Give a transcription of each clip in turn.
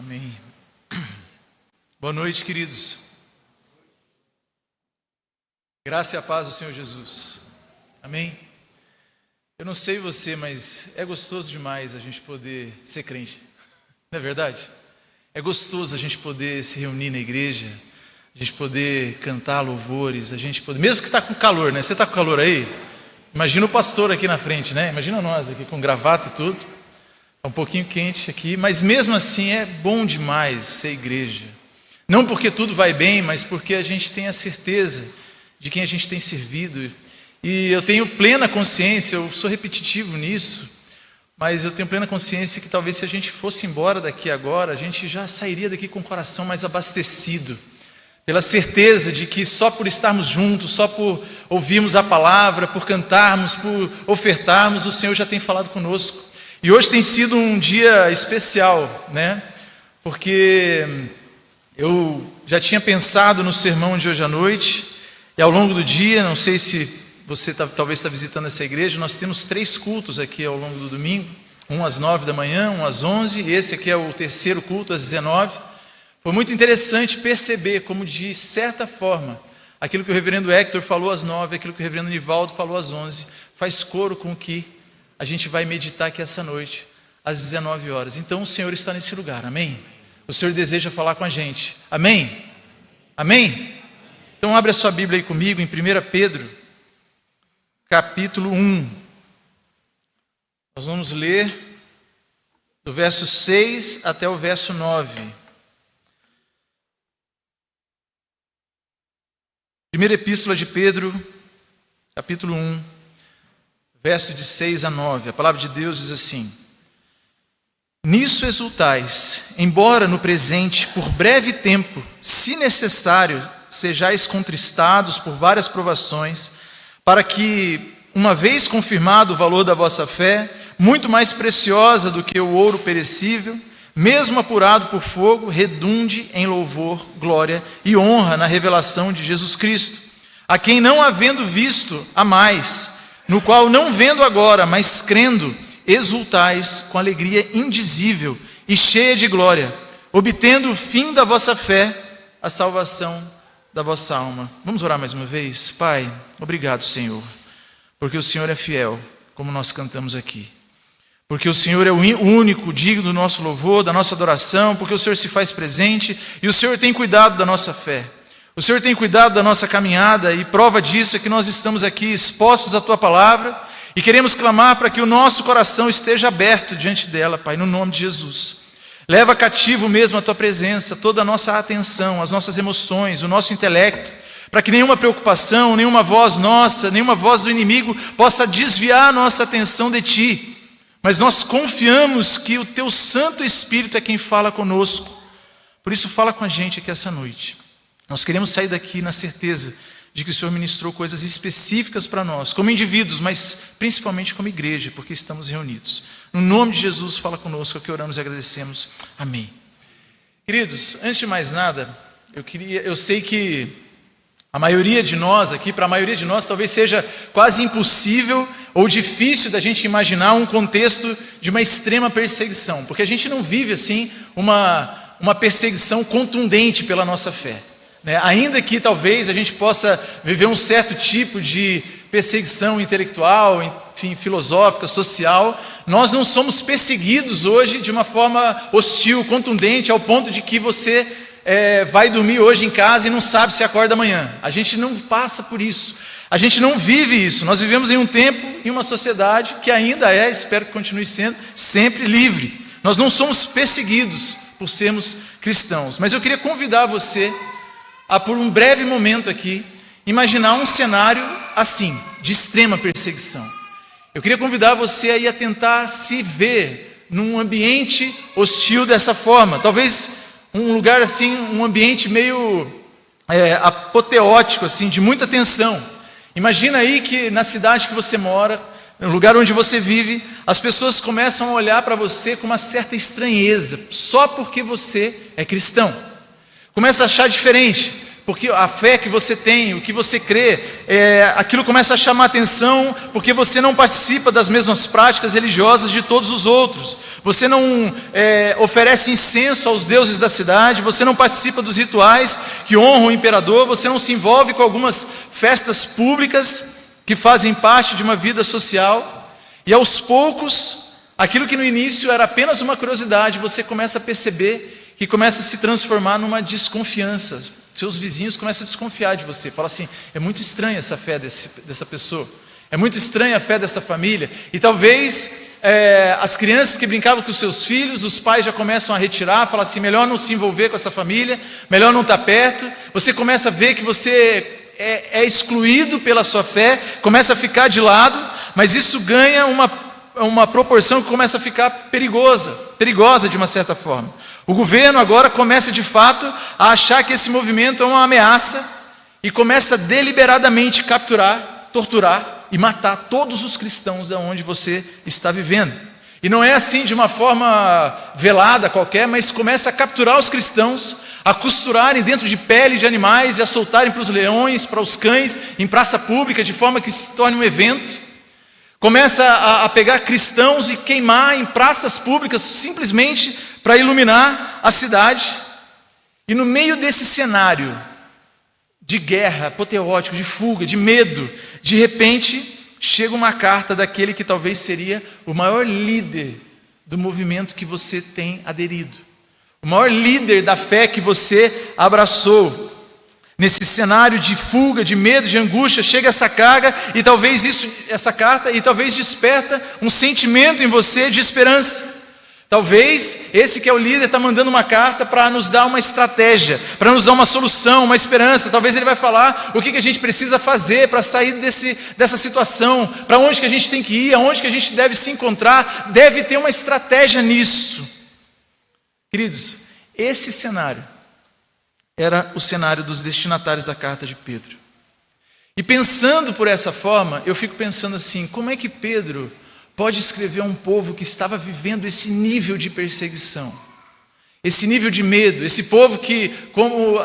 Amém. Boa noite, queridos. Graça e a paz do Senhor Jesus. Amém. Eu não sei você, mas é gostoso demais a gente poder ser crente. Não é verdade? É gostoso a gente poder se reunir na igreja, a gente poder cantar louvores, a gente poder... Mesmo que está com calor, né? Você está com calor aí? Imagina o pastor aqui na frente, né? Imagina nós aqui com gravata e tudo. Está um pouquinho quente aqui, mas mesmo assim é bom demais ser igreja. Não porque tudo vai bem, mas porque a gente tem a certeza de quem a gente tem servido. E eu tenho plena consciência, eu sou repetitivo nisso, mas eu tenho plena consciência que talvez se a gente fosse embora daqui agora, a gente já sairia daqui com o coração mais abastecido, pela certeza de que só por estarmos juntos, só por ouvirmos a palavra, por cantarmos, por ofertarmos, o Senhor já tem falado conosco. E hoje tem sido um dia especial, né? Porque eu já tinha pensado no sermão de hoje à noite, e ao longo do dia, não sei se você talvez está visitando essa igreja, nós temos 3 cultos aqui ao longo do domingo, um às 9 da manhã, um às 11, e esse aqui é o terceiro culto às 19. Foi muito interessante perceber como, de certa forma, aquilo que o reverendo Hector falou às 9, aquilo que o reverendo Nivaldo falou às 11, faz coro com o que a gente vai meditar aqui essa noite, às 19 horas. Então o Senhor está nesse lugar, amém? O Senhor deseja falar com a gente, amém? Amém? Então abre a sua Bíblia aí comigo em 1 Pedro, capítulo 1. Nós vamos ler do verso 6 até o verso 9. Primeira Epístola de Pedro, capítulo 1. Verso de 6 a 9, a palavra de Deus diz assim: Nisso exultais, embora no presente, por breve tempo, se necessário, sejais contristados por várias provações, para que, uma vez confirmado o valor da vossa fé, muito mais preciosa do que o ouro perecível, mesmo apurado por fogo, redunde em louvor, glória e honra na revelação de Jesus Cristo, a quem não havendo visto, amais, no qual não vendo agora, mas crendo, exultais com alegria indizível e cheia de glória, obtendo o fim da vossa fé, a salvação da vossa alma. Vamos orar mais uma vez? Pai, obrigado, Senhor, porque o Senhor é fiel, como nós cantamos aqui. Porque o Senhor é o único digno do nosso louvor, da nossa adoração, porque o Senhor se faz presente e o Senhor tem cuidado da nossa fé. O Senhor tem cuidado da nossa caminhada e prova disso é que nós estamos aqui expostos à Tua Palavra e queremos clamar para que o nosso coração esteja aberto diante dela, Pai, no nome de Jesus. Leva cativo mesmo a Tua presença, toda a nossa atenção, as nossas emoções, o nosso intelecto, para que nenhuma preocupação, nenhuma voz nossa, nenhuma voz do inimigo possa desviar a nossa atenção de Ti. Mas nós confiamos que o Teu Santo Espírito é quem fala conosco. Por isso fala com a gente aqui essa noite. Nós queremos sair daqui na certeza de que o Senhor ministrou coisas específicas para nós, como indivíduos, mas principalmente como igreja, porque estamos reunidos. No nome de Jesus, fala conosco, é o que oramos e agradecemos. Amém. Queridos, antes de mais nada, eu sei que a maioria de nós aqui, para a maioria de nós, talvez seja quase impossível ou difícil da gente imaginar um contexto de uma extrema perseguição, porque a gente não vive assim uma perseguição contundente pela nossa fé. Ainda que talvez a gente possa viver um certo tipo de perseguição intelectual, enfim, filosófica, social, nós não somos perseguidos hoje de uma forma hostil, contundente, ao ponto de que você vai dormir hoje em casa e não sabe se acorda amanhã. A gente não passa por isso, a gente não vive isso. Nós vivemos em um tempo, em uma sociedade que ainda espero que continue sendo, sempre livre. Nós não somos perseguidos por sermos cristãos, mas eu queria convidar você a, por um breve momento aqui, imaginar um cenário assim, de extrema perseguição. Eu queria convidar você aí a tentar se ver num ambiente hostil dessa forma. Talvez um lugar assim, um ambiente meio apoteótico, assim, de muita tensão. Imagina aí que na cidade que você mora, no lugar onde você vive, as pessoas começam a olhar para você com uma certa estranheza, só porque você é cristão. Começa a achar diferente, porque a fé que você tem, o que você crê, aquilo começa a chamar atenção, porque você não participa das mesmas práticas religiosas de todos os outros. você não oferece incenso aos deuses da cidade, você não participa dos rituais que honram o imperador, você não se envolve com algumas festas públicas que fazem parte de uma vida social, e aos poucos, aquilo que no início era apenas uma curiosidade, você começa a perceber que começa a se transformar numa desconfiança. Seus vizinhos começam a desconfiar de você, fala assim, é muito estranha essa fé dessa pessoa, é muito estranha a fé dessa família, e talvez as crianças que brincavam com os seus filhos, os pais já começam a retirar, falam assim, melhor não se envolver com essa família, melhor não estar perto, você começa a ver que você é excluído pela sua fé, começa a ficar de lado, mas isso ganha uma proporção que começa a ficar perigosa de uma certa forma. O governo agora começa de fato a achar que esse movimento é uma ameaça e começa deliberadamente capturar, torturar e matar todos os cristãos de onde você está vivendo. E não é assim de uma forma velada qualquer, mas começa a capturar os cristãos, a costurarem dentro de pele de animais e a soltarem para os leões, para os cães, em praça pública, de forma que se torne um evento. Começa a pegar cristãos e queimar em praças públicas, simplesmente para iluminar a cidade. E no meio desse cenário de guerra, apoteótico, de fuga, de medo, de repente chega uma carta daquele que talvez seria o maior líder do movimento que você tem aderido, o maior líder da fé que você abraçou. Nesse cenário de fuga, de medo, de angústia, chega essa carga e talvez essa carta e talvez desperta um sentimento em você de esperança. Talvez esse que é o líder está mandando uma carta para nos dar uma estratégia, para nos dar uma solução, uma esperança. Talvez ele vai falar o que a gente precisa fazer para sair dessa situação, para onde que a gente tem que ir, aonde que a gente deve se encontrar. Deve ter uma estratégia nisso. Queridos, esse cenário era o cenário dos destinatários da carta de Pedro. E pensando por essa forma, eu fico pensando assim, como é que Pedro pode escrever a um povo que estava vivendo esse nível de perseguição, esse nível de medo, esse povo que, como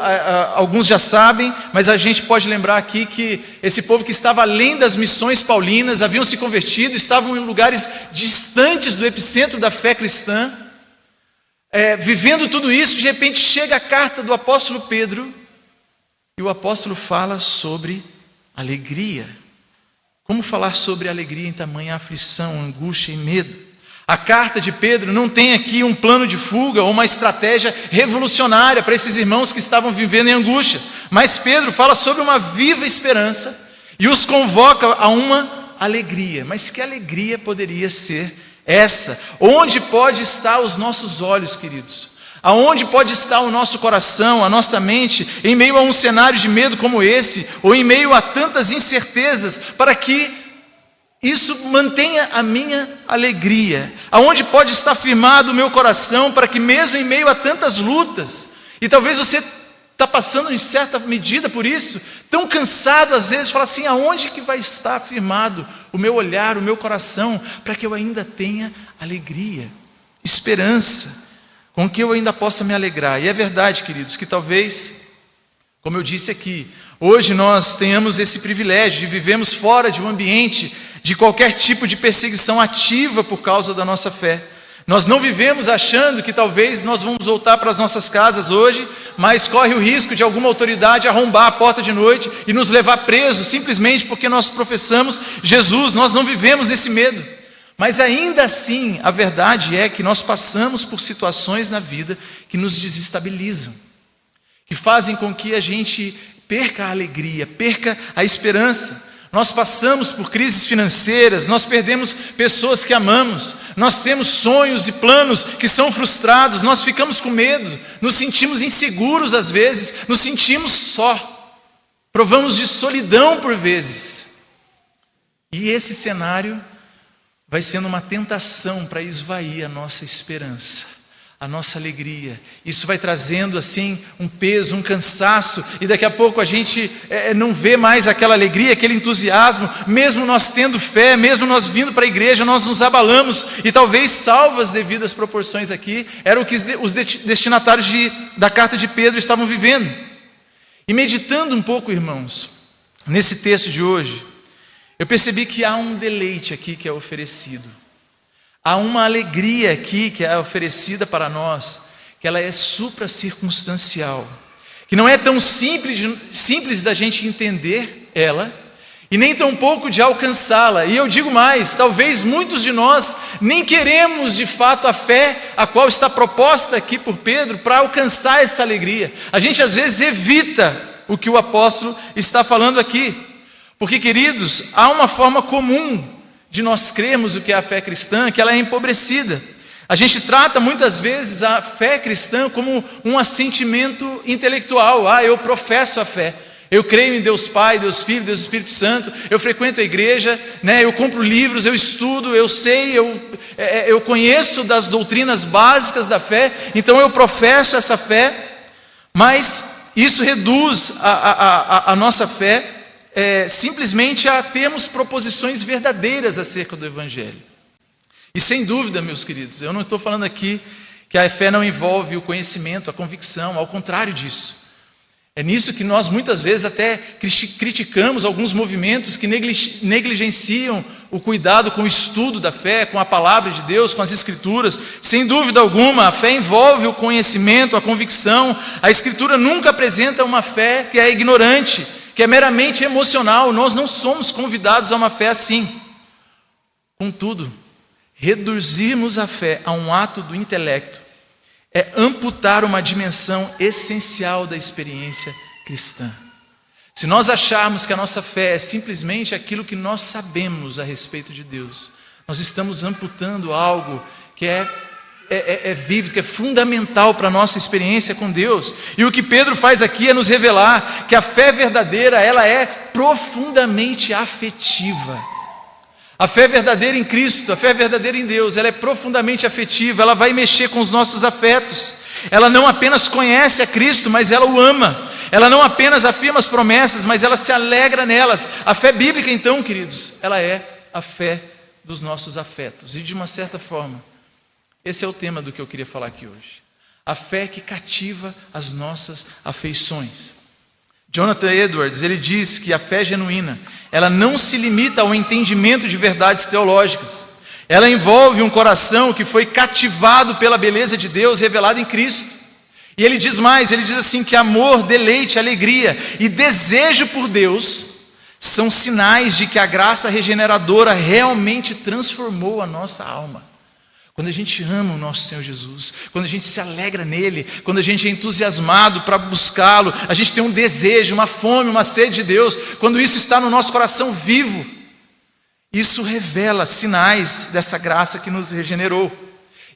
alguns já sabem, mas a gente pode lembrar aqui que esse povo que estava além das missões paulinas, haviam se convertido, estavam em lugares distantes do epicentro da fé cristã, vivendo tudo isso, de repente chega a carta do apóstolo Pedro, e o apóstolo fala sobre alegria. Como falar sobre alegria em tamanha aflição, angústia e medo? A carta de Pedro não tem aqui um plano de fuga ou uma estratégia revolucionária para esses irmãos que estavam vivendo em angústia, mas Pedro fala sobre uma viva esperança e os convoca a uma alegria. Mas que alegria poderia ser essa? Onde pode estar os nossos olhos, queridos? Aonde pode estar o nosso coração, a nossa mente, em meio a um cenário de medo como esse, ou em meio a tantas incertezas, para que isso mantenha a minha alegria? Aonde pode estar firmado o meu coração, para que mesmo em meio a tantas lutas, e talvez você está passando em certa medida por isso, tão cansado às vezes, fala assim, aonde que vai estar firmado o meu olhar, o meu coração, para que eu ainda tenha alegria, esperança, com que eu ainda possa me alegrar? E é verdade, queridos, que talvez, como eu disse aqui, hoje nós tenhamos esse privilégio de vivermos fora de um ambiente de qualquer tipo de perseguição ativa por causa da nossa fé. Nós não vivemos achando que talvez nós vamos voltar para as nossas casas hoje, mas corre o risco de alguma autoridade arrombar a porta de noite e nos levar presos, simplesmente porque nós professamos Jesus. Nós não vivemos nesse medo. Mas ainda assim, a verdade é que nós passamos por situações na vida que nos desestabilizam, que fazem com que a gente perca a alegria, perca a esperança. Nós passamos por crises financeiras, nós perdemos pessoas que amamos, nós temos sonhos e planos que são frustrados, nós ficamos com medo, nos sentimos inseguros às vezes, nos sentimos só, provamos de solidão por vezes. E esse cenário vai sendo uma tentação para esvair a nossa esperança, a nossa alegria. Isso vai trazendo assim um peso, um cansaço, e daqui a pouco a gente não vê mais aquela alegria, aquele entusiasmo. Mesmo nós tendo fé, mesmo nós vindo para a igreja, nós nos abalamos, e talvez, salvas devidas proporções aqui, era o que os destinatários da carta de Pedro estavam vivendo. E meditando um pouco, irmãos, nesse texto de hoje, eu percebi que há um deleite aqui que é oferecido. há uma alegria aqui que é oferecida para nós, que ela é supracircunstancial, que não é tão simples da gente entender ela, e nem tão pouco de alcançá-la. E eu digo mais, talvez muitos de nós nem queremos de fato a fé a qual está proposta aqui por Pedro para alcançar essa alegria. A gente às vezes evita o que o apóstolo está falando aqui, porque, queridos, há uma forma comum de nós crermos o que é a fé cristã, que ela é empobrecida. A gente trata muitas vezes a fé cristã como um assentimento intelectual. Eu professo a fé, eu creio em Deus Pai, Deus Filho, Deus Espírito Santo, eu frequento a igreja, eu compro livros, eu estudo, eu sei, eu conheço das doutrinas básicas da fé, então eu professo essa fé, mas isso reduz a nossa fé simplesmente a termos proposições verdadeiras acerca do Evangelho. E sem dúvida, meus queridos, eu não estou falando aqui que a fé não envolve o conhecimento, a convicção, ao contrário disso. É nisso que nós muitas vezes até criticamos alguns movimentos que negligenciam o cuidado com o estudo da fé, com a palavra de Deus, com as Escrituras. Sem dúvida alguma, a fé envolve o conhecimento, a convicção. A Escritura nunca apresenta uma fé que é ignorante, que é meramente emocional. Nós não somos convidados a uma fé assim. Contudo, reduzirmos a fé a um ato do intelecto é amputar uma dimensão essencial da experiência cristã. Se nós acharmos que a nossa fé é simplesmente aquilo que nós sabemos a respeito de Deus, nós estamos amputando algo que é vívido, que é fundamental para a nossa experiência com Deus. E o que Pedro faz aqui é nos revelar que a fé verdadeira, ela é profundamente afetiva. A fé verdadeira em Cristo, a fé verdadeira em Deus, ela é profundamente afetiva, ela vai mexer com os nossos afetos. Ela não apenas conhece a Cristo, mas ela o ama. Ela não apenas afirma as promessas, mas ela se alegra nelas. A fé bíblica, então, queridos, ela é a fé dos nossos afetos. E de uma certa forma, esse é o tema do que eu queria falar aqui hoje. A fé que cativa as nossas afeições. Jonathan Edwards, ele diz que a fé genuína, ela não se limita ao entendimento de verdades teológicas. Ela envolve um coração que foi cativado pela beleza de Deus revelada em Cristo. E ele diz mais, ele diz assim que amor, deleite, alegria e desejo por Deus são sinais de que a graça regeneradora realmente transformou a nossa alma. Quando a gente ama o nosso Senhor Jesus, quando a gente se alegra nele, quando a gente é entusiasmado para buscá-lo, a gente tem um desejo, uma fome, uma sede de Deus, quando isso está no nosso coração vivo, isso revela sinais dessa graça que nos regenerou.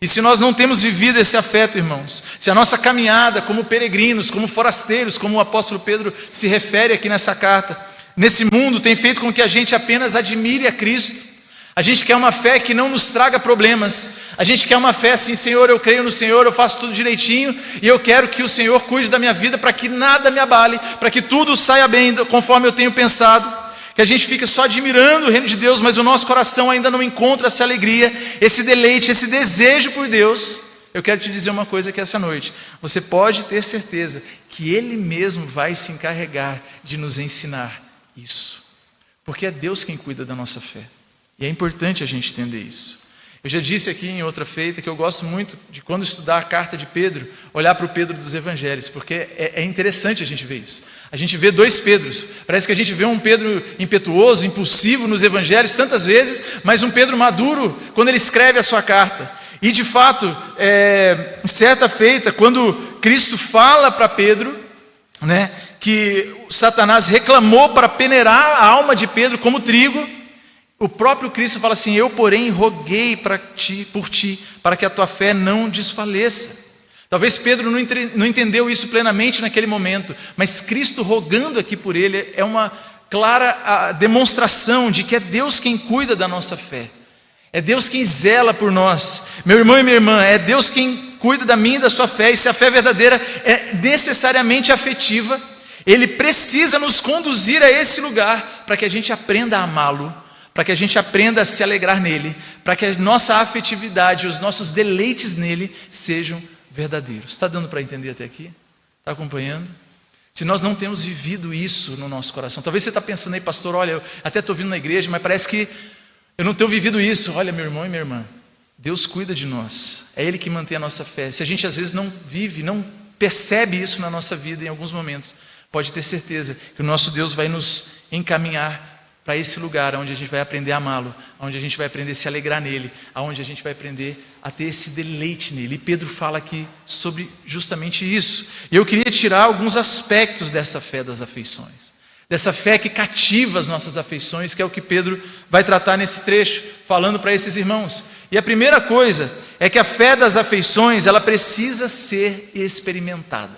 E se nós não temos vivido esse afeto, irmãos, se a nossa caminhada como peregrinos, como forasteiros, como o apóstolo Pedro se refere aqui nessa carta, nesse mundo tem feito com que a gente apenas admire a Cristo. A gente quer uma fé que não nos traga problemas. A gente quer uma fé assim, Senhor, eu creio no Senhor, eu faço tudo direitinho e eu quero que o Senhor cuide da minha vida para que nada me abale, para que tudo saia bem conforme eu tenho pensado. Que a gente fica só admirando o reino de Deus, mas o nosso coração ainda não encontra essa alegria, esse deleite, esse desejo por Deus. Eu quero te dizer uma coisa aqui essa noite. Você pode ter certeza que Ele mesmo vai se encarregar de nos ensinar isso. Porque é Deus quem cuida da nossa fé. E é importante a gente entender isso. Eu já disse aqui em outra feita que eu gosto muito de, quando estudar a carta de Pedro, olhar para o Pedro dos Evangelhos, porque é interessante a gente ver isso. A gente vê dois Pedros. Parece que a gente vê um Pedro impetuoso, impulsivo nos Evangelhos tantas vezes, mas um Pedro maduro quando ele escreve a sua carta. E de fato, certa feita, quando Cristo fala para Pedro, que Satanás reclamou para peneirar a alma de Pedro como trigo, o próprio Cristo fala assim: eu, porém, roguei por ti, para que a tua fé não desfaleça. Talvez Pedro não entendeu isso plenamente naquele momento, mas Cristo rogando aqui por ele é uma clara demonstração de que é Deus quem cuida da nossa fé. É Deus quem zela por nós. Meu irmão e minha irmã, é Deus quem cuida da minha e da sua fé. E se a fé verdadeira é necessariamente afetiva, Ele precisa nos conduzir a esse lugar para que a gente aprenda a amá-lo, para que a gente aprenda a se alegrar nele, para que a nossa afetividade, os nossos deleites nele sejam verdadeiros. Está dando para entender até aqui? Está acompanhando? Se nós não temos vivido isso no nosso coração, talvez você está pensando aí, pastor, olha, eu até estou vindo na igreja, mas parece que eu não tenho vivido isso. Olha, meu irmão e minha irmã, Deus cuida de nós, é Ele que mantém a nossa fé. Se a gente às vezes não vive, não percebe isso na nossa vida em alguns momentos, pode ter certeza que o nosso Deus vai nos encaminhar para esse lugar onde a gente vai aprender a amá-lo, onde a gente vai aprender a se alegrar nele, onde a gente vai aprender a ter esse deleite nele. E Pedro fala aqui sobre justamente isso. E eu queria tirar alguns aspectos dessa fé das afeições, dessa fé que cativa as nossas afeições, que é o que Pedro vai tratar nesse trecho, falando para esses irmãos. E a primeira coisa é que a fé das afeições, ela precisa ser experimentada,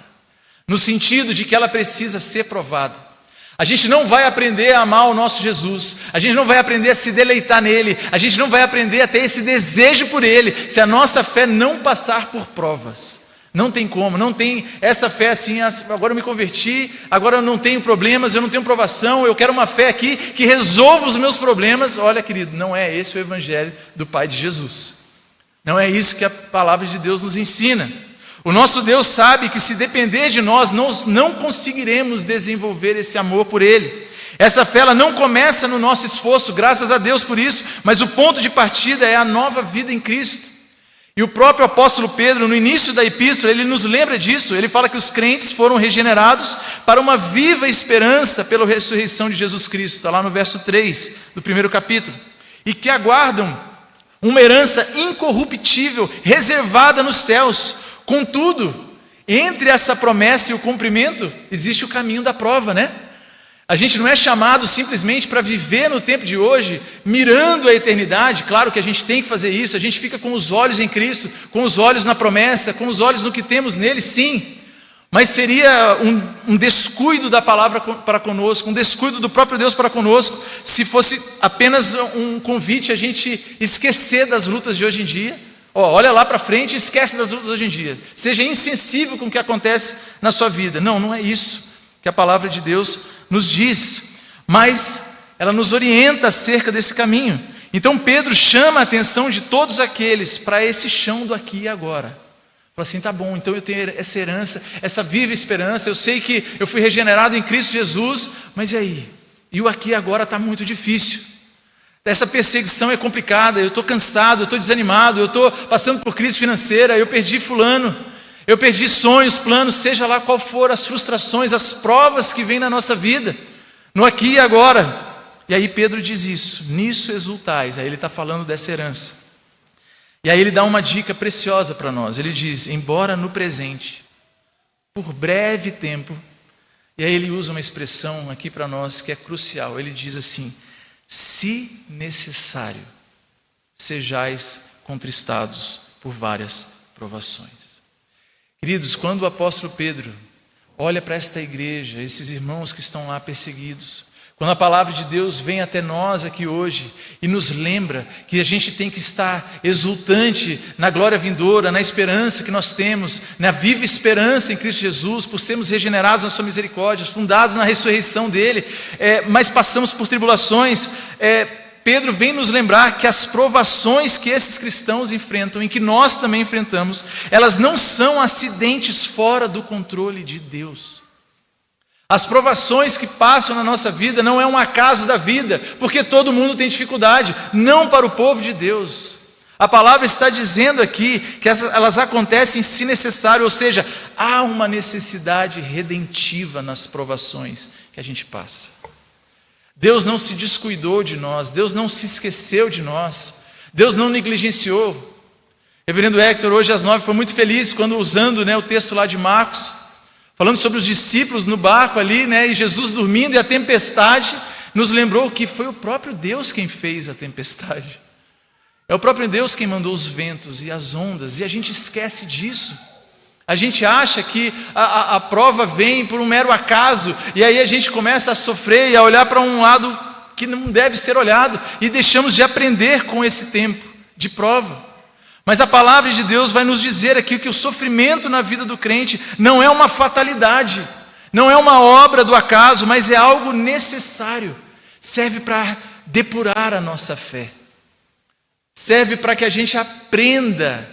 no sentido de que ela precisa ser provada. A gente não vai aprender a amar o nosso Jesus, a gente não vai aprender a se deleitar nele, a gente não vai aprender a ter esse desejo por ele, se a nossa fé não passar por provas. Não tem como, não tem essa fé assim, agora eu me converti, agora eu não tenho problemas, eu não tenho provação, eu quero uma fé aqui que resolva os meus problemas. Olha, querido, não é esse o evangelho do Pai de Jesus. Não é isso que a palavra de Deus nos ensina. O nosso Deus sabe que se depender de nós não conseguiremos desenvolver esse amor por Ele. Essa fé ela não começa no nosso esforço, graças a Deus por isso, mas o ponto de partida é a nova vida em Cristo. E o próprio apóstolo Pedro, no início da epístola, ele nos lembra disso. Ele fala que os crentes foram regenerados para uma viva esperança pela ressurreição de Jesus Cristo. Está lá no verso 3 do primeiro capítulo. E que aguardam uma herança incorruptível, reservada nos céus. Contudo, entre essa promessa e o cumprimento, existe o caminho da prova, né? A gente não é chamado simplesmente para viver no tempo de hoje, mirando a eternidade. Claro que a gente tem que fazer isso, a gente fica com os olhos em Cristo, com os olhos na promessa, com os olhos no que temos nele, sim. Mas seria um descuido da palavra para conosco, um descuido do próprio Deus para conosco, se fosse apenas um convite a gente esquecer das lutas de hoje em dia. Olha lá para frente e esquece das lutas de hoje em dia. Seja insensível com o que acontece na sua vida. Não, não é isso que a palavra de Deus nos diz, mas ela nos orienta acerca desse caminho. Então Pedro chama a atenção de todos aqueles para esse chão do aqui e agora. Fala assim, tá bom, então eu tenho essa herança, essa viva esperança, eu sei que eu fui regenerado em Cristo Jesus, mas e aí? E o aqui e agora está muito difícil. Essa perseguição é complicada, eu estou cansado, eu estou desanimado, eu estou passando por crise financeira, eu perdi fulano, eu perdi sonhos, planos, seja lá qual for as frustrações, as provas que vêm na nossa vida, no aqui e agora. E aí Pedro diz isso, nisso exultais, aí ele está falando dessa herança. E aí ele dá uma dica preciosa para nós, ele diz, embora no presente, por breve tempo, e aí ele usa uma expressão aqui para nós que é crucial, ele diz assim, se necessário, sejais contristados por várias provações. Queridos, quando o apóstolo Pedro olha para esta igreja, esses irmãos que estão lá perseguidos, quando a palavra de Deus vem até nós aqui hoje e nos lembra que a gente tem que estar exultante na glória vindoura, na esperança que nós temos, na viva esperança em Cristo Jesus, por sermos regenerados na sua misericórdia, fundados na ressurreição dele, mas passamos por tribulações, Pedro vem nos lembrar que as provações que esses cristãos enfrentam, e que nós também enfrentamos, elas não são acidentes fora do controle de Deus. As provações que passam na nossa vida não é um acaso da vida, porque todo mundo tem dificuldade, não para o povo de Deus. A palavra está dizendo aqui que elas acontecem se necessário, ou seja, há uma necessidade redentiva nas provações que a gente passa. Deus não se descuidou de nós, Deus não se esqueceu de nós, Deus não negligenciou. Reverendo Hector, hoje às 9, foi muito feliz quando usando o texto lá de Marcos, falando sobre os discípulos no barco ali, e Jesus dormindo e a tempestade, nos lembrou que foi o próprio Deus quem fez a tempestade. É o próprio Deus quem mandou os ventos e as ondas, e a gente esquece disso. A gente acha que a prova vem por um mero acaso, e aí a gente começa a sofrer e a olhar para um lado que não deve ser olhado, e deixamos de aprender com esse tempo de prova. Mas a palavra de Deus vai nos dizer aqui que o sofrimento na vida do crente não é uma fatalidade, não é uma obra do acaso, mas é algo necessário, serve para depurar a nossa fé, serve para que a gente aprenda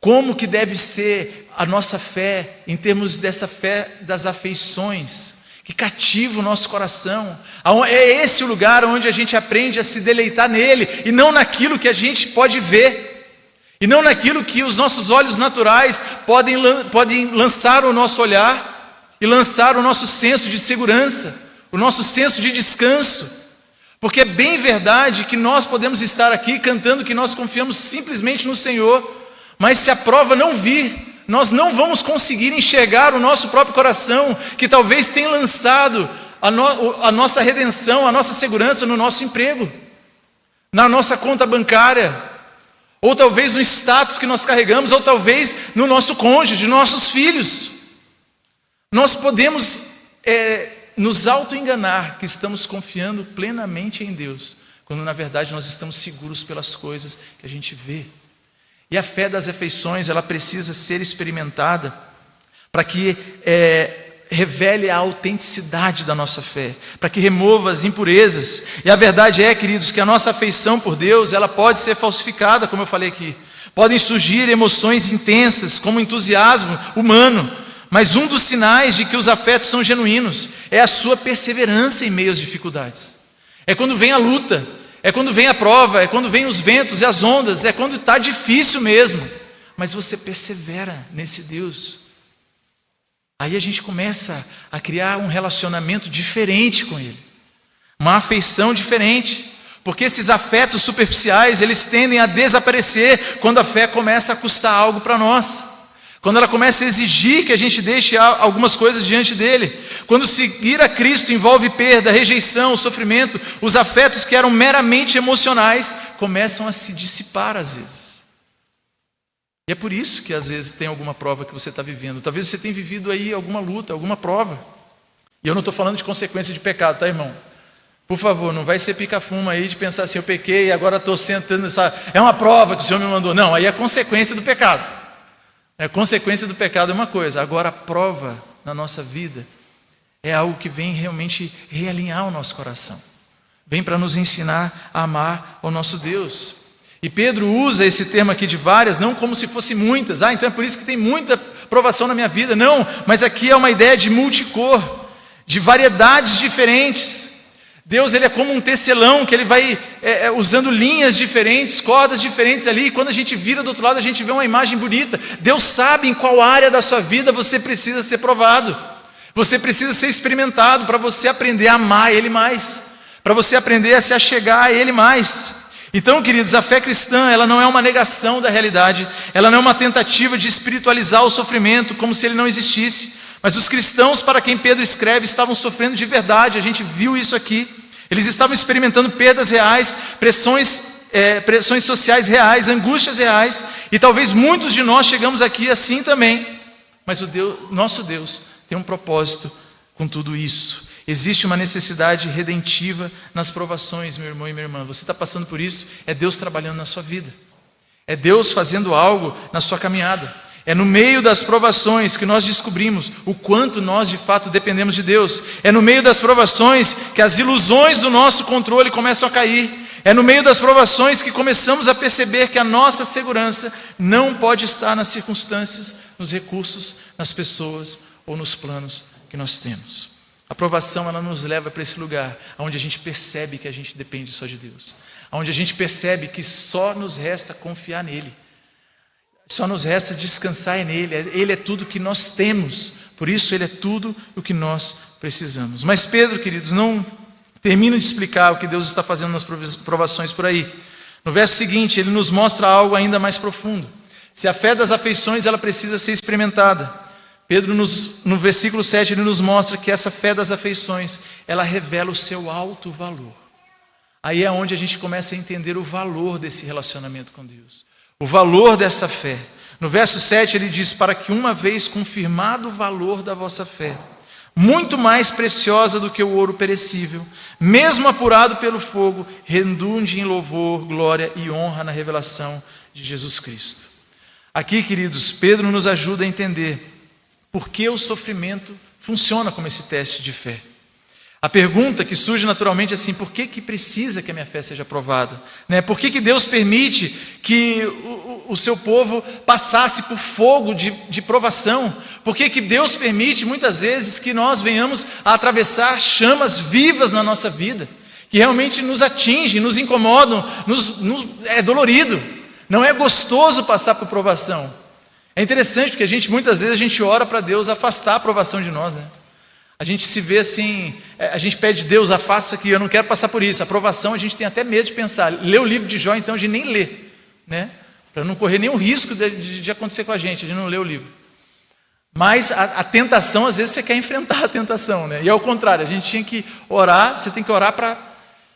como que deve ser a nossa fé, em termos dessa fé das afeições, que cativa o nosso coração. É esse o lugar onde a gente aprende a se deleitar nele, e não naquilo que a gente pode ver. e não naquilo que os nossos olhos naturais podem lançar o nosso olhar e lançar o nosso senso de segurança, o nosso senso de descanso. Porque é bem verdade que nós podemos estar aqui cantando que nós confiamos simplesmente no Senhor, mas se a prova não vir, nós não vamos conseguir enxergar o nosso próprio coração, que talvez tenha lançado a nossa redenção, a nossa segurança no nosso emprego, na nossa conta bancária, ou talvez no status que nós carregamos, ou talvez no nosso cônjuge, nos nossos filhos. Nós podemos nos auto-enganar que estamos confiando plenamente em Deus, quando na verdade nós estamos seguros pelas coisas que a gente vê. E a fé das afeições, ela precisa ser experimentada para que revele a autenticidade da nossa fé, para que remova as impurezas. E a verdade é, queridos, que a nossa afeição por Deus, ela pode ser falsificada, como eu falei aqui. Podem surgir emoções intensas, como entusiasmo humano, mas um dos sinais de que os afetos são genuínos é a sua perseverança em meio às dificuldades. É quando vem a luta, é quando vem a prova, é quando vem os ventos e as ondas, é quando está difícil mesmo, mas você persevera nesse Deus. Aí a gente começa a criar um relacionamento diferente com Ele, uma afeição diferente, porque esses afetos superficiais, eles tendem a desaparecer quando a fé começa a custar algo para nós, quando ela começa a exigir que a gente deixe algumas coisas diante dele. Quando seguir a Cristo envolve perda, rejeição, sofrimento, os afetos que eram meramente emocionais começam a se dissipar às vezes. E é por isso que às vezes tem alguma prova que você está vivendo. Talvez você tenha vivido aí alguma luta, alguma prova. E eu não estou falando de consequência de pecado, tá, irmão? Por favor, não vai ser pica-fuma aí de pensar assim, eu pequei e agora estou sentando nessa... É uma prova que o Senhor me mandou. Não, aí é consequência do pecado. A consequência do pecado é uma coisa, agora a prova na nossa vida é algo que vem realmente realinhar o nosso coração, vem para nos ensinar a amar o nosso Deus. E Pedro usa esse termo aqui de várias, não como se fossem muitas, então é por isso que tem muita provação na minha vida, não, mas aqui é uma ideia de multicor, de variedades diferentes. Deus, ele é como um tecelão, que ele vai usando linhas diferentes, cordas diferentes ali, e quando a gente vira do outro lado, a gente vê uma imagem bonita. Deus sabe em qual área da sua vida você precisa ser provado, você precisa ser experimentado, para você aprender a amar Ele mais, para você aprender a se achegar a Ele mais. Então, queridos, a fé cristã, ela não é uma negação da realidade, ela não é uma tentativa de espiritualizar o sofrimento, como se ele não existisse. Mas os cristãos para quem Pedro escreve estavam sofrendo de verdade, a gente viu isso aqui. Eles estavam experimentando perdas reais, pressões sociais reais, angústias reais, e talvez muitos de nós chegamos aqui assim também. Mas nosso Deus tem um propósito com tudo isso. Existe uma necessidade redentiva nas provações, meu irmão e minha irmã. Você está passando por isso, é Deus trabalhando na sua vida, é Deus fazendo algo na sua caminhada. É no meio das provações que nós descobrimos o quanto nós de fato dependemos de Deus. É no meio das provações que as ilusões do nosso controle começam a cair. É no meio das provações que começamos a perceber que a nossa segurança não pode estar nas circunstâncias, nos recursos, nas pessoas ou nos planos que nós temos. A provação, ela nos leva para esse lugar onde a gente percebe que a gente depende só de Deus, onde a gente percebe que só nos resta confiar nele. Só nos resta descansar nele. Ele é tudo que nós temos, por isso ele é tudo o que nós precisamos. Mas Pedro, queridos, não termina de explicar o que Deus está fazendo nas provações por aí. No verso seguinte, ele nos mostra algo ainda mais profundo. Se a fé das afeições, ela precisa ser experimentada, Pedro, no versículo 7, ele nos mostra que essa fé das afeições, ela revela o seu alto valor. Aí é onde a gente começa a entender o valor desse relacionamento com Deus, o valor dessa fé. No verso 7 ele diz: para que uma vez confirmado o valor da vossa fé, muito mais preciosa do que o ouro perecível, mesmo apurado pelo fogo, redunde em louvor, glória e honra na revelação de Jesus Cristo. Aqui, queridos, Pedro nos ajuda a entender por que o sofrimento funciona como esse teste de fé. A pergunta que surge naturalmente é assim: por que precisa que a minha fé seja provada? Por que Deus permite que o seu povo passasse por fogo de provação? Por que Deus permite muitas vezes que nós venhamos a atravessar chamas vivas na nossa vida, que realmente nos atingem, nos incomodam, é dolorido? Não é gostoso passar por provação. É interessante porque muitas vezes a gente ora para Deus afastar a provação de nós, né? A gente se vê assim, a gente pede, Deus, afasta isso aqui, eu não quero passar por isso. A provação a gente tem até medo de pensar. Ler o livro de Jó, então a gente nem lê, né? Para não correr nenhum risco de acontecer com a gente não lê o livro. Mas a tentação, às vezes você quer enfrentar a tentação, né? E ao contrário, a gente tinha que orar, você tem que orar para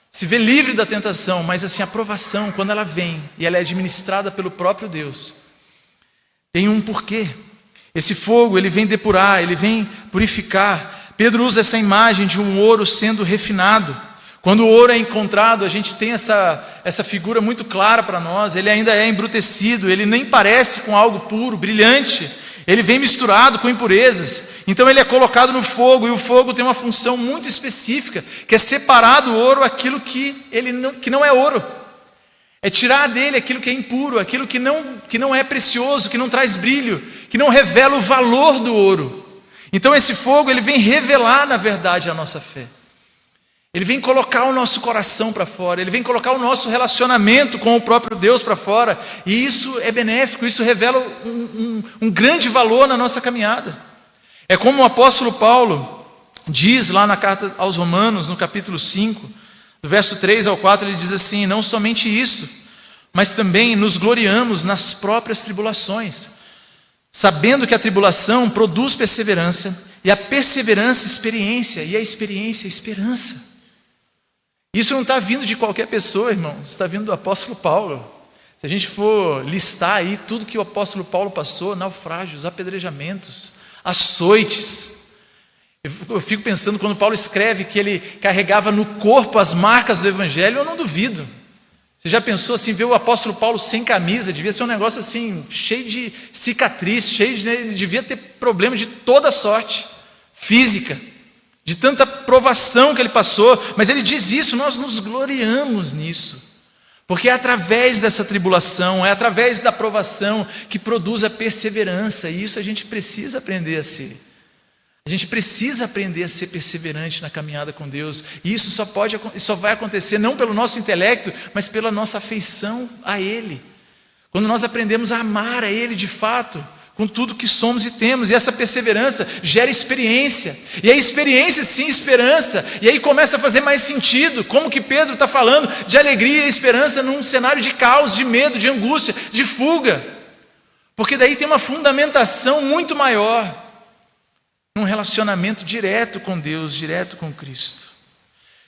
se ver livre da tentação. Mas assim, a provação, quando ela vem e ela é administrada pelo próprio Deus, tem um porquê. Esse fogo, ele vem depurar, ele vem purificar. Pedro usa essa imagem de um ouro sendo refinado. Quando o ouro é encontrado, a gente tem essa figura muito clara para nós. Ele ainda é embrutecido, ele nem parece com algo puro, brilhante. Ele vem misturado com impurezas. Então ele é colocado no fogo, e o fogo tem uma função muito específica, que é separar do ouro aquilo que não é ouro. É tirar dele aquilo que é impuro, aquilo que não é precioso, que não traz brilho, que não revela o valor do ouro. Então esse fogo, ele vem revelar, na verdade, a nossa fé. Ele vem colocar o nosso coração para fora, ele vem colocar o nosso relacionamento com o próprio Deus para fora, e isso é benéfico, isso revela um grande valor na nossa caminhada. É como o apóstolo Paulo diz lá na carta aos Romanos, no capítulo 5, do verso 3 ao 4, ele diz assim: não somente isso, mas também nos gloriamos nas próprias tribulações, sabendo que a tribulação produz perseverança, e a perseverança experiência, e a experiência esperança. Isso não está vindo de qualquer pessoa, irmãos, está vindo do apóstolo Paulo. Se a gente for listar aí tudo que o apóstolo Paulo passou, naufrágios, apedrejamentos, açoites. Eu fico pensando, quando Paulo escreve que ele carregava no corpo as marcas do evangelho, eu não duvido. Você já pensou assim, ver o apóstolo Paulo sem camisa? Devia ser um negócio assim, cheio de cicatriz, ele devia ter problema de toda sorte, física, de tanta provação que ele passou. Mas ele diz isso, nós nos gloriamos nisso, porque é através dessa tribulação, é através da provação que produz a perseverança, e isso a gente precisa aprender a ser. A gente precisa aprender a ser perseverante na caminhada com Deus. E isso só vai acontecer não pelo nosso intelecto, mas pela nossa afeição a Ele. Quando nós aprendemos a amar a Ele de fato, com tudo que somos e temos. E essa perseverança gera experiência. E a experiência, sim, esperança. E aí começa a fazer mais sentido. Como que Pedro está falando de alegria e esperança num cenário de caos, de medo, de angústia, de fuga. Porque daí tem uma fundamentação muito maior, um relacionamento direto com Deus, direto com Cristo.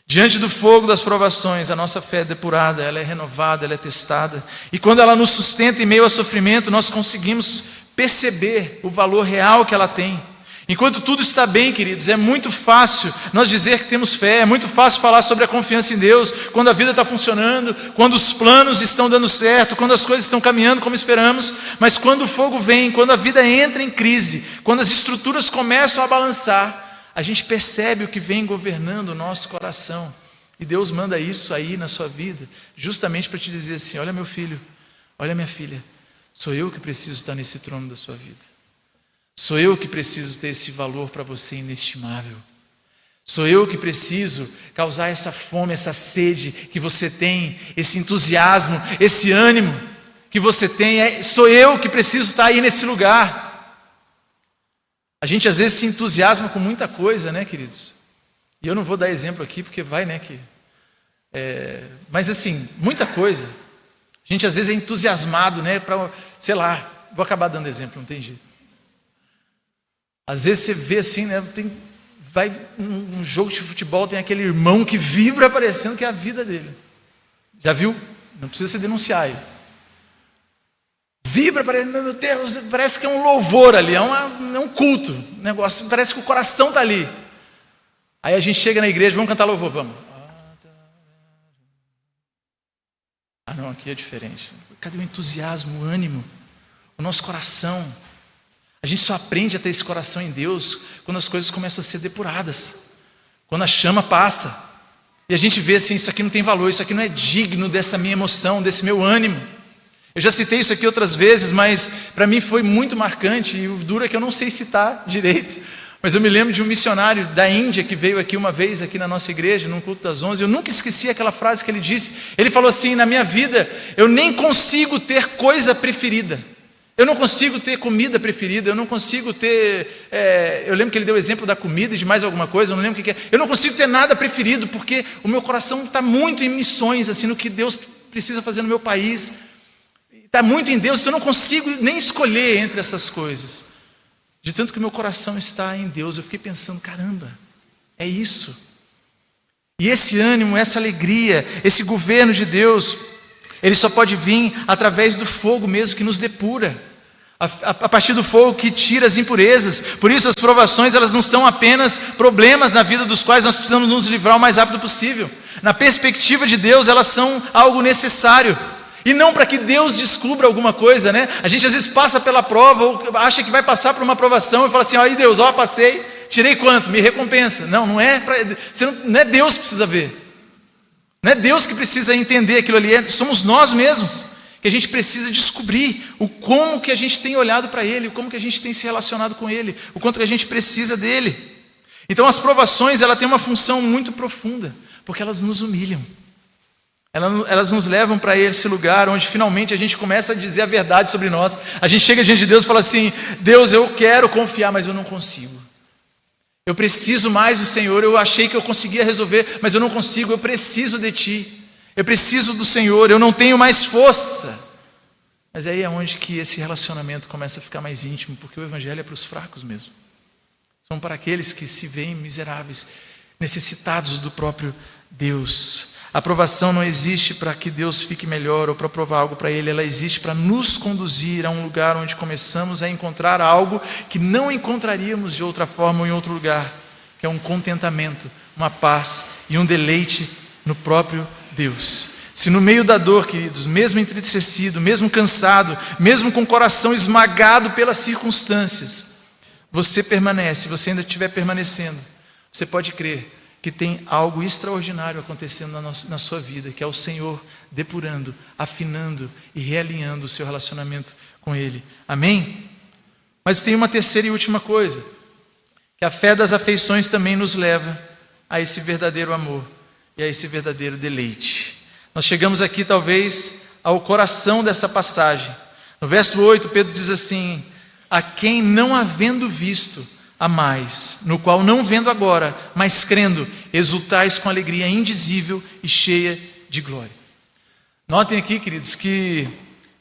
Diante do fogo das provações, a nossa fé é depurada, ela é renovada, ela é testada. E quando ela nos sustenta em meio ao sofrimento, nós conseguimos perceber o valor real que ela tem. Enquanto tudo está bem, queridos, é muito fácil nós dizer que temos fé, é muito fácil falar sobre a confiança em Deus, quando a vida está funcionando, quando os planos estão dando certo, quando as coisas estão caminhando como esperamos. Mas quando o fogo vem, quando a vida entra em crise, quando as estruturas começam a balançar, a gente percebe o que vem governando o nosso coração. E Deus manda isso aí na sua vida, justamente para te dizer assim: olha meu filho, olha minha filha, sou eu que preciso estar nesse trono da sua vida. Sou eu que preciso ter esse valor para você inestimável. Sou eu que preciso causar essa fome, essa sede que você tem, esse entusiasmo, esse ânimo que você tem. Sou eu que preciso estar aí nesse lugar. A gente às vezes se entusiasma com muita coisa, né, queridos? E eu não vou dar exemplo aqui porque vai, né, mas assim, muita coisa. A gente às vezes é entusiasmado, né, para, sei lá, vou acabar dando exemplo, não tem jeito. Às vezes você vê assim, né, vai num jogo de futebol, tem aquele irmão que vibra parecendo que é a vida dele. Já viu? Não precisa se denunciar aí. Vibra, meu Deus, parece que é um louvor ali, é um culto, um negócio, parece que o coração está ali. Aí a gente chega na igreja, vamos cantar louvor, vamos. Ah não, aqui é diferente. Cadê o entusiasmo, o ânimo, o nosso coração? A gente só aprende a ter esse coração em Deus quando as coisas começam a ser depuradas, quando a chama passa, e a gente vê assim: isso aqui não tem valor, isso aqui não é digno dessa minha emoção, desse meu ânimo. Eu já citei isso aqui outras vezes, mas para mim foi muito marcante, e o duro é que eu não sei citar direito, Mas eu me lembro de um missionário da Índia que veio aqui uma vez, aqui na nossa igreja, num culto das 11. Eu nunca esqueci aquela frase que ele disse. Ele falou assim: na minha vida, eu nem consigo ter coisa preferida. Eu não consigo ter comida preferida, eu não consigo ter... eu lembro que ele deu o exemplo da comida e de mais alguma coisa, eu não lembro o que é. Eu não consigo ter nada preferido, porque o meu coração está muito em missões, assim, no que Deus precisa fazer no meu país. Está muito em Deus, então eu não consigo nem escolher entre essas coisas. De tanto que o meu coração está em Deus, eu fiquei pensando, caramba, é isso. E esse ânimo, essa alegria, esse governo de Deus, ele só pode vir através do fogo mesmo que nos depura. A partir do fogo que tira as impurezas. Por isso as provações, elas não são apenas problemas na vida dos quais nós precisamos nos livrar o mais rápido possível. Na perspectiva de Deus, elas são algo necessário. E não para que Deus descubra alguma coisa, né? A gente às vezes passa pela prova, ou acha que vai passar por uma aprovação, e fala assim: aí Deus, passei, tirei quanto? Me recompensa. Não, não é Deus que precisa ver. Não é Deus que precisa entender aquilo ali, somos nós mesmos que a gente precisa descobrir o como que a gente tem olhado para Ele, o como que a gente tem se relacionado com Ele, o quanto que a gente precisa dEle. Então as provações, ela tem uma função muito profunda, porque elas nos humilham. Elas nos levam para esse lugar onde finalmente a gente começa a dizer a verdade sobre nós. A gente chega diante de Deus e fala assim: Deus, eu quero confiar, mas eu não consigo. Eu preciso mais do Senhor, eu achei que eu conseguia resolver, mas eu não consigo, eu preciso de Ti. Eu preciso do Senhor, eu não tenho mais força. Mas aí é onde que esse relacionamento começa a ficar mais íntimo, porque o Evangelho é para os fracos mesmo. São para aqueles que se veem miseráveis, necessitados do próprio Deus. A aprovação não existe para que Deus fique melhor ou para provar algo para Ele, ela existe para nos conduzir a um lugar onde começamos a encontrar algo que não encontraríamos de outra forma ou em outro lugar, que é um contentamento, uma paz e um deleite no próprio Deus. Se no meio da dor, queridos, mesmo entristecido, mesmo cansado, mesmo com o coração esmagado pelas circunstâncias, você permanece, você ainda estiver permanecendo, você pode crer que tem algo extraordinário acontecendo na sua vida, que é o Senhor depurando, afinando e realinhando o seu relacionamento com Ele. Amém? Mas tem uma terceira e última coisa, que a fé das afeições também nos leva a esse verdadeiro amor e a esse verdadeiro deleite. Nós chegamos aqui talvez ao coração dessa passagem. No verso 8, Pedro diz assim: a quem não havendo visto, amais, no qual não vendo agora, mas crendo, exultais com alegria indizível e cheia de glória. Notem aqui, queridos, que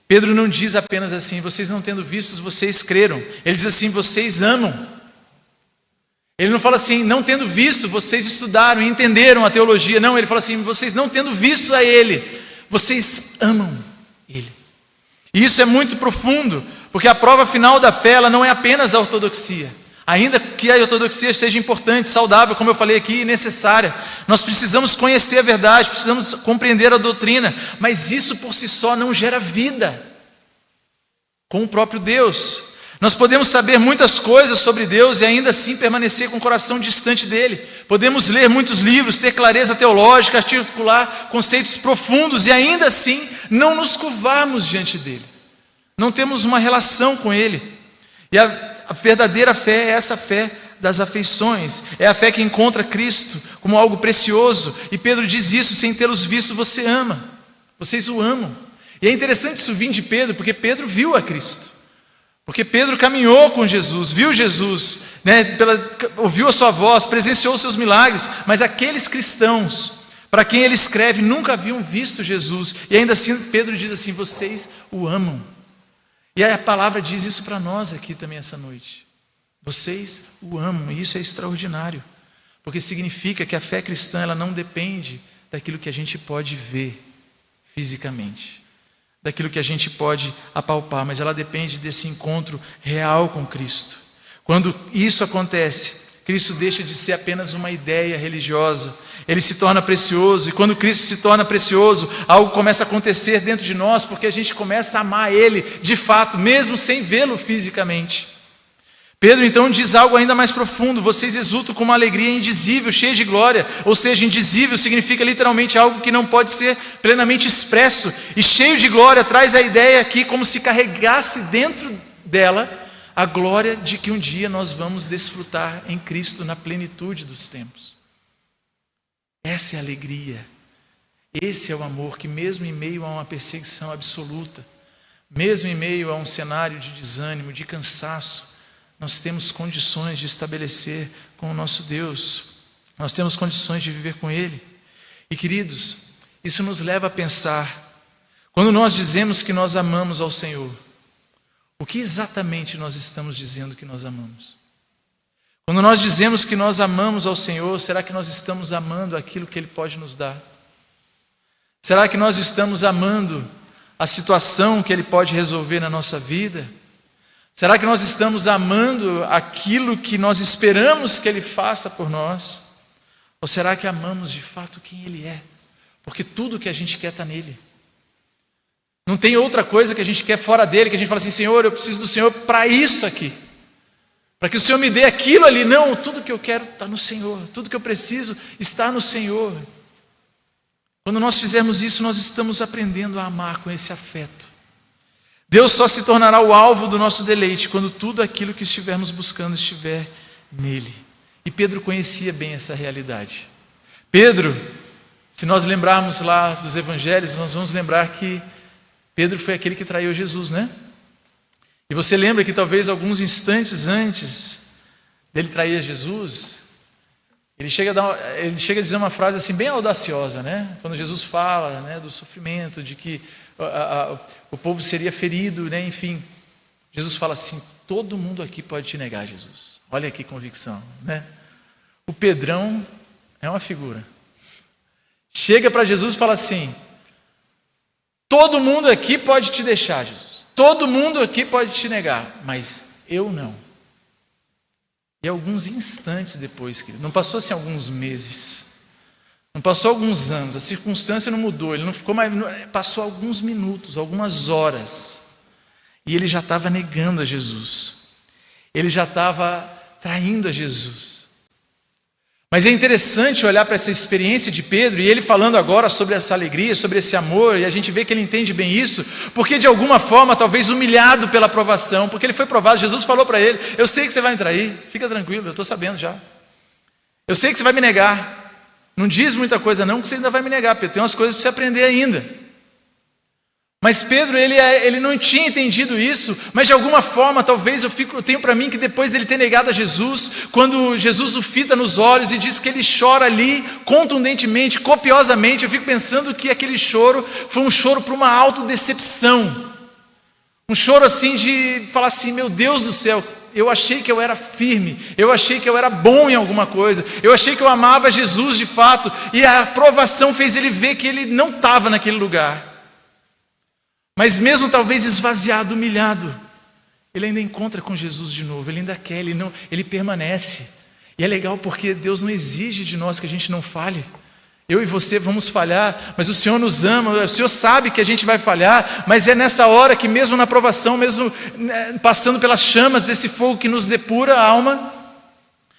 Pedro não diz apenas assim: vocês não tendo visto, vocês creram. Ele diz assim: vocês amam. Ele não fala assim: não tendo visto, vocês estudaram e entenderam a teologia. Não, ele fala assim: vocês não tendo visto a Ele, vocês amam Ele. E isso é muito profundo, porque a prova final da fé, ela não é apenas a ortodoxia. Ainda que a ortodoxia seja importante, saudável, como eu falei aqui, e necessária. Nós precisamos conhecer a verdade, precisamos compreender a doutrina, mas isso por si só não gera vida com o próprio Deus. Nós podemos saber muitas coisas sobre Deus e ainda assim permanecer com o coração distante dele. Podemos ler muitos livros, ter clareza teológica, articular conceitos profundos e ainda assim não nos curvarmos diante dele. Não temos uma relação com ele. E a verdadeira fé é essa fé das afeições. É a fé que encontra Cristo como algo precioso. E Pedro diz isso: sem tê-los visto, você ama. Vocês o amam. E é interessante isso vir de Pedro, porque Pedro viu a Cristo. Porque Pedro caminhou com Jesus, viu Jesus, né, ouviu a sua voz, presenciou os seus milagres, mas aqueles cristãos, para quem ele escreve, nunca haviam visto Jesus, e ainda assim Pedro diz assim: vocês o amam. E a palavra diz isso para nós aqui também essa noite: vocês o amam, e isso é extraordinário, porque significa que a fé cristã, ela não depende daquilo que a gente pode ver fisicamente, daquilo que a gente pode apalpar, mas ela depende desse encontro real com Cristo. Quando isso acontece, Cristo deixa de ser apenas uma ideia religiosa, ele se torna precioso, e quando Cristo se torna precioso, algo começa a acontecer dentro de nós, porque a gente começa a amar Ele de fato, mesmo sem vê-lo fisicamente. Pedro então diz algo ainda mais profundo: vocês exultam com uma alegria indizível, cheia de glória. Ou seja, indizível significa literalmente algo que não pode ser plenamente expresso, e cheio de glória traz a ideia aqui como se carregasse dentro dela a glória de que um dia nós vamos desfrutar em Cristo na plenitude dos tempos. Essa é a alegria, esse é o amor que mesmo em meio a uma perseguição absoluta, mesmo em meio a um cenário de desânimo, de cansaço, nós temos condições de estabelecer com o nosso Deus, nós temos condições de viver com Ele. E queridos, isso nos leva a pensar, quando nós dizemos que nós amamos ao Senhor, o que exatamente nós estamos dizendo que nós amamos? Quando nós dizemos que nós amamos ao Senhor, será que nós estamos amando aquilo que Ele pode nos dar? Será que nós estamos amando a situação que Ele pode resolver na nossa vida? Será que nós estamos amando aquilo que nós esperamos que Ele faça por nós? Ou será que amamos de fato quem Ele é? Porque tudo que a gente quer está nele. Não tem outra coisa que a gente quer fora dele, que a gente fala assim, Senhor, eu preciso do Senhor para isso aqui. Para que o Senhor me dê aquilo ali. Não, tudo que eu quero está no Senhor. Tudo que eu preciso está no Senhor. Quando nós fizermos isso, nós estamos aprendendo a amar com esse afeto. Deus só se tornará o alvo do nosso deleite quando tudo aquilo que estivermos buscando estiver nele. E Pedro conhecia bem essa realidade. Pedro, se nós lembrarmos lá dos evangelhos, nós vamos lembrar que Pedro foi aquele que traiu Jesus, né? E você lembra que talvez alguns instantes antes dele trair Jesus, ele chega a dizer uma frase assim bem audaciosa, né? Quando Jesus fala, né, do sofrimento, de que o povo seria ferido, né? Enfim, Jesus fala assim, todo mundo aqui pode te negar, Jesus. Olha que convicção, né? O Pedrão é uma figura. Chega para Jesus e fala assim, todo mundo aqui pode te deixar, Jesus. Todo mundo aqui pode te negar, mas eu não. E alguns instantes depois, querido, não passou assim alguns meses, não passou alguns anos, a circunstância não mudou, ele não ficou mais, passou alguns minutos, algumas horas, e ele já estava negando a Jesus, ele já estava traindo a Jesus. Mas é interessante olhar para essa experiência de Pedro, e ele falando agora sobre essa alegria, sobre esse amor, e a gente vê que ele entende bem isso, porque de alguma forma, talvez humilhado pela provação, porque ele foi provado, Jesus falou para ele, eu sei que você vai me trair, fica tranquilo, eu estou sabendo já. Eu sei que você vai me negar, não diz muita coisa não, porque você ainda vai me negar, Pedro, tem umas coisas para você aprender ainda. Mas Pedro, ele não tinha entendido isso, mas de alguma forma, talvez eu tenho para mim que depois dele ter negado a Jesus, quando Jesus o fita nos olhos e diz que ele chora ali, contundentemente, copiosamente, eu fico pensando que aquele choro foi um choro para uma autodecepção, um choro assim de falar assim, meu Deus do céu, eu achei que eu era firme, eu achei que eu era bom em alguma coisa, eu achei que eu amava Jesus de fato, e a provação fez ele ver que ele não estava naquele lugar. Mas mesmo talvez esvaziado, humilhado, ele ainda encontra com Jesus de novo, ele ainda quer, ele permanece. E é legal porque Deus não exige de nós que a gente não falhe. Eu e você vamos falhar, mas o Senhor nos ama, o Senhor sabe que a gente vai falhar, mas é nessa hora que mesmo na provação, mesmo passando pelas chamas desse fogo que nos depura a alma,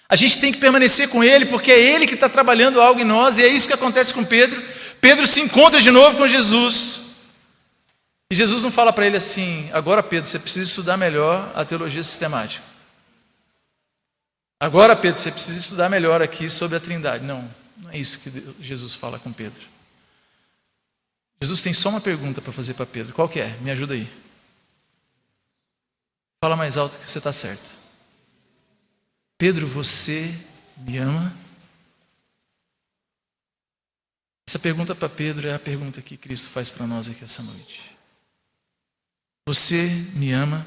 a gente tem que permanecer com Ele, porque é Ele que está trabalhando algo em nós, e é isso que acontece com Pedro. Pedro se encontra de novo com Jesus. E Jesus não fala para ele assim, agora Pedro, você precisa estudar melhor a teologia sistemática. Agora Pedro, você precisa estudar melhor aqui sobre a Trindade. Não é isso que Jesus fala com Pedro. Jesus tem só uma pergunta para fazer para Pedro. Qual que é? Me ajuda aí. Fala mais alto que você está certo. Pedro, você me ama? Essa pergunta para Pedro é a pergunta que Cristo faz para nós aqui essa noite. Você me ama?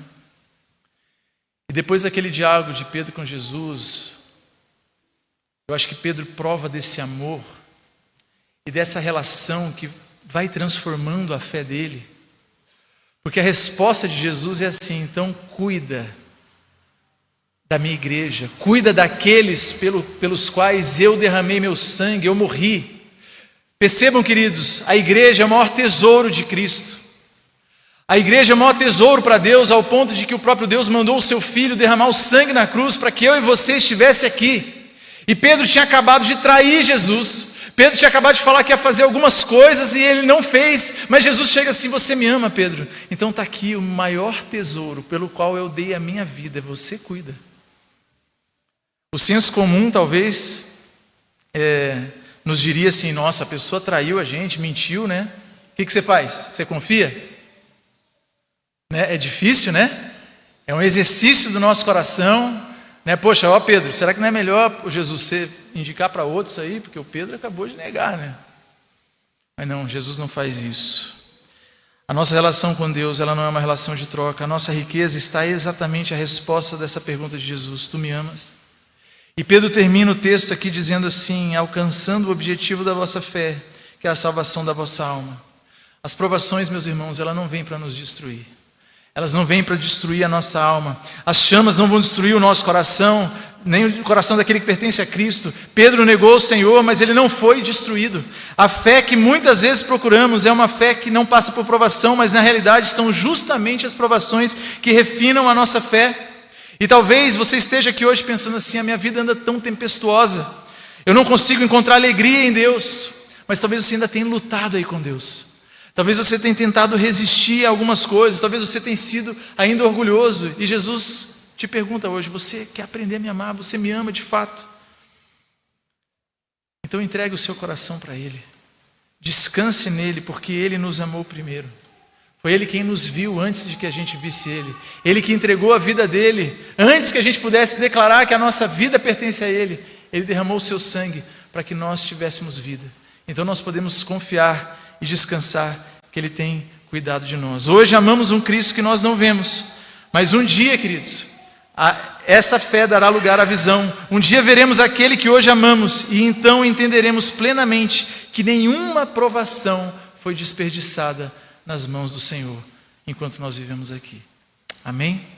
E depois daquele diálogo de Pedro com Jesus, eu acho que Pedro prova desse amor e dessa relação que vai transformando a fé dele. Porque a resposta de Jesus é assim, então cuida da minha igreja, cuida daqueles pelos quais eu derramei meu sangue, eu morri. Percebam, queridos, a igreja é o maior tesouro de Cristo. A igreja é o maior tesouro para Deus, ao ponto de que o próprio Deus mandou o seu Filho derramar o sangue na cruz para que eu e você estivesse aqui. E Pedro tinha acabado de trair Jesus. Pedro tinha acabado de falar que ia fazer algumas coisas e ele não fez, mas Jesus chega assim: você me ama, Pedro? Então está aqui o maior tesouro pelo qual eu dei a minha vida, você cuida. O senso comum talvez nos diria assim: nossa, a pessoa traiu a gente, mentiu, né? O que você faz? Você confia? Né? É difícil, né? É um exercício do nosso coração, né? Poxa, ó Pedro, será que não é melhor o Jesus você indicar para outros aí? Porque o Pedro acabou de negar, né? Mas não, Jesus não faz isso. A nossa relação com Deus, ela não é uma relação de troca. A nossa riqueza está exatamente a resposta dessa pergunta de Jesus: tu me amas? E Pedro termina o texto aqui dizendo assim: alcançando o objetivo da vossa fé, que é a salvação da vossa alma. As provações, meus irmãos, elas não vêm para nos destruir. Elas não vêm para destruir a nossa alma. As chamas não vão destruir o nosso coração, nem o coração daquele que pertence a Cristo. Pedro negou o Senhor, mas ele não foi destruído. A fé que muitas vezes procuramos é uma fé que não passa por provação, mas na realidade são justamente as provações que refinam a nossa fé. E talvez você esteja aqui hoje pensando assim: a minha vida anda tão tempestuosa, eu não consigo encontrar alegria em Deus. Mas talvez você ainda tenha lutado aí com Deus. Talvez você tenha tentado resistir a algumas coisas, talvez você tenha sido ainda orgulhoso. E Jesus te pergunta hoje: você quer aprender a me amar? Você me ama de fato? Então entregue o seu coração para Ele. Descanse nele, porque Ele nos amou primeiro. Foi Ele quem nos viu antes de que a gente visse Ele. Ele que entregou a vida dEle antes que a gente pudesse declarar que a nossa vida pertence a Ele. Ele derramou o seu sangue para que nós tivéssemos vida. Então nós podemos confiar e descansar que Ele tem cuidado de nós. Hoje amamos um Cristo que nós não vemos, mas um dia, queridos, essa fé dará lugar à visão. Um dia veremos aquele que hoje amamos e então entenderemos plenamente que nenhuma provação foi desperdiçada nas mãos do Senhor enquanto nós vivemos aqui. Amém?